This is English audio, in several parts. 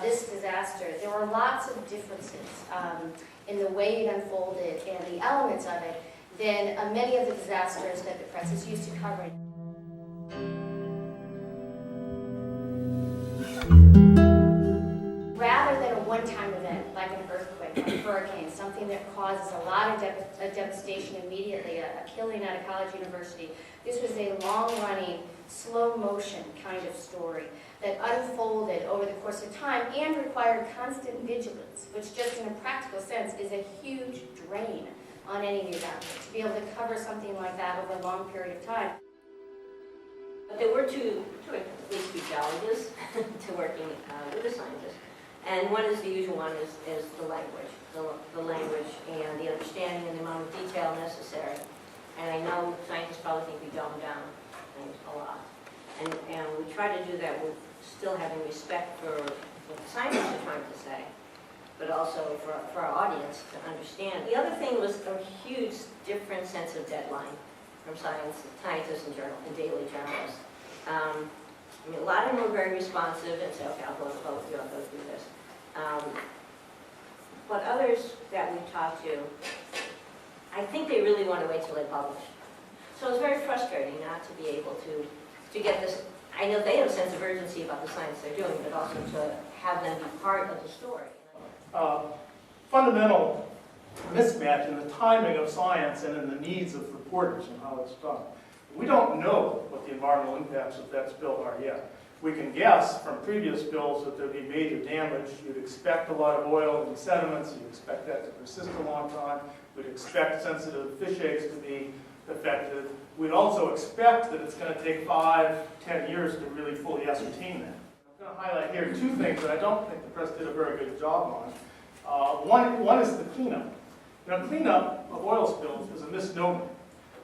this disaster, there were lots of differences in the way it unfolded and the elements of it than many of the disasters that the press is used to covering. Rather than a one-time event, like an earthquake, like a hurricane, something that causes a lot of devastation immediately, a killing at a college university, this was a long-running, slow-motion kind of story that unfolded over the course of time and required constant vigilance, which just in a practical sense is a huge drain on any news outlet, to be able to cover something like that over a long period of time. But there were at least two challenges to working with a scientist. And one is the usual one is the language. The language and the understanding and the amount of detail necessary. And I know scientists probably think we dumb down things a lot. And we try to do that with still having respect for what the scientists are trying to say, but also for our audience to understand. The other thing was a huge different sense of deadline from scientists and daily journalists. I mean, a lot of them were very responsive and said, okay, I'll go do this. But others that we talked to, I think they really want to wait till they publish. So it's very frustrating not to be able to get this. I know they have a sense of urgency about the science they're doing, but also to have them be part of the story. Fundamental mismatch in the timing of science and in the needs of reporters and how it's done. We don't know what the environmental impacts of that spill are yet. We can guess from previous spills that there'll be major damage. You'd expect a lot of oil in sediments. You'd expect that to persist a long time. We'd expect sensitive fish eggs to be affected. We'd also expect that it's going to take 5-10 years to really fully ascertain that. I'm going to highlight here two things that I don't think the press did a very good job on. One is the cleanup. Cleanup of oil spills is a misnomer.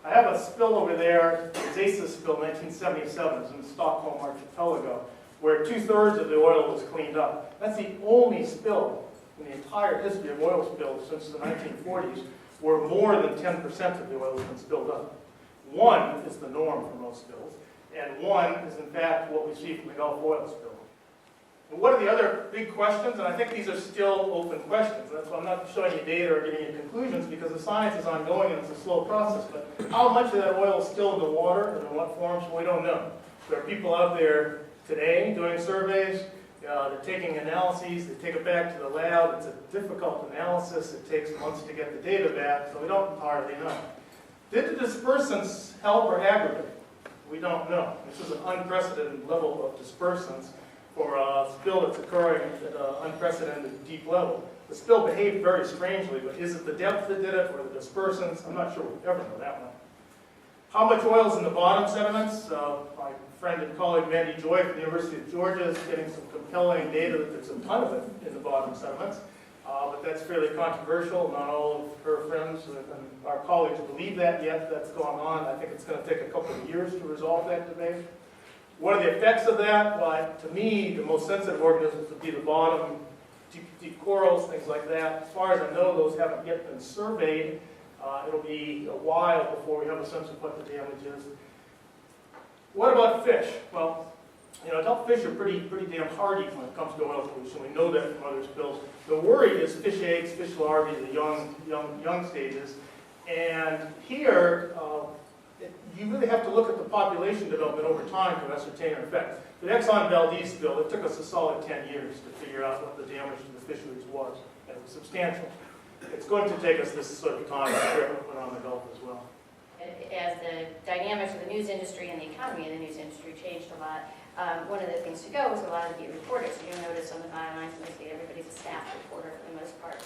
I have a spill over there, the Zesa spill, 1977, it's in the Stockholm archipelago, where 2/3 of the oil was cleaned up. That's the only spill in the entire history of oil spills since the 1940s where more than 10% of the oil has been spilled up. One is the norm for most spills, and one is in fact what we see from the Gulf oil spill. And what are the other big questions? And I think these are still open questions. That's why I'm not showing you data or giving you conclusions, because the science is ongoing and it's a slow process. But how much of that oil is still in the water and in what forms, we don't know. There are people out there today doing surveys. They're taking analyses. They take it back to the lab. It's a difficult analysis. It takes months to get the data back, so we don't entirely know. Did the dispersants help or aggravate? We don't know. This is an unprecedented level of dispersants for a spill that's occurring at an unprecedented deep level. The spill behaved very strangely, but is it the depth that did it or the dispersants? I'm not sure we'll ever know that one. How much oil is in the bottom sediments? My friend and colleague Mandy Joy from the University of Georgia is getting some compelling data that there's a ton of it in the bottom sediments, but that's fairly controversial. Not all of her friends and our colleagues believe that yet. That's going on. I think it's going to take a couple of years to resolve that debate. What are the effects of that? Well, to me, the most sensitive organisms would be the bottom, deep corals, things like that. As far as I know, those haven't yet been surveyed. It'll be a while before we have a sense of what the damage is. What about fish? Well, adult fish are pretty damn hardy when it comes to oil pollution. We know that from other spills. The worry is fish eggs, fish larvae, the young stages. And here, you really have to look at the population development over time to ascertain an effect. The Exxon Valdez spill, it took us a solid 10 years to figure out what the damage to the fisheries was, and it was substantial. It's going to take us this sort of time to figure out what went on in the Gulf as well. As the dynamics of the news industry and the economy of the news industry changed a lot, one of the things to go was a lot of the reporters. You'll notice on the bylines, mostly everybody's a staff reporter for the most part.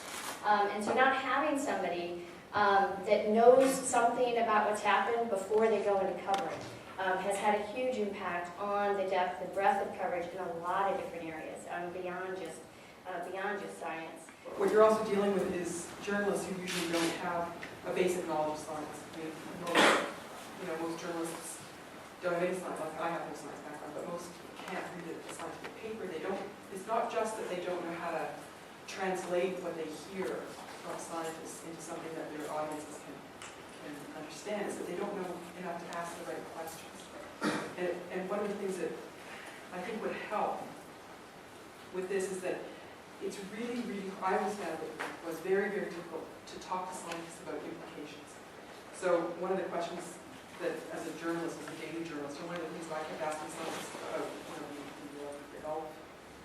And so not having somebody that knows something about what's happened before they go into covering has had a huge impact on the depth and breadth of coverage in a lot of different areas, beyond just science. What you're also dealing with is journalists who usually don't have a basic knowledge of science. I mean, most journalists don't have any science. Like I have no science background, but most can't read a scientific paper. It's not just that they don't know how to translate what they hear from scientists into something that their audiences can understand, is that they don't know enough to ask the right questions. And one of the things that I think would help with this is that it's really, really, I always found it was very, very difficult to talk to scientists about implications. So one of the questions that, as a journalist, as a daily journalist, and one of the things that I kept asking scientists about, the Gulf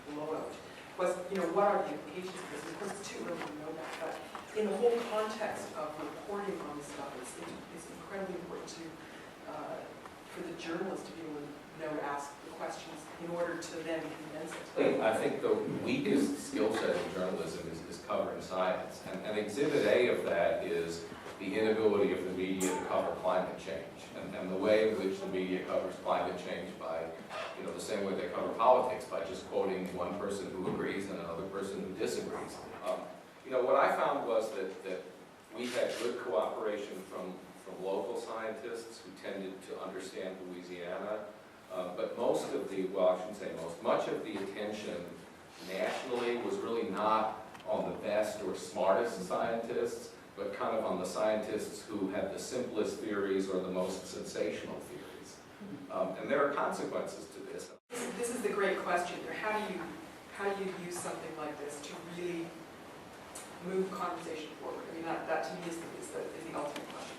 blowout, was, what are the implications of this? And of course, it's too early to know that, but in the whole context of reporting on this stuff, it's incredibly important for the journalist to be able to know to ask the questions in order to then condense it. I think the weakest skill set in journalism is covering science. And Exhibit A of that is the inability of the media to cover climate change. And the way in which the media covers climate change by, the same way they cover politics, by just quoting one person who agrees and another person who disagrees. What I found was that we had good cooperation from local scientists who tended to understand Louisiana. But most of the, well, I shouldn't say most, much of the attention nationally was really not on the best or smartest scientists, but kind of on the scientists who had the simplest theories or the most sensational theories. And there are consequences to this. This is the great question. How do you use something like this to really move conversation forward? I mean, that to me is the ultimate question.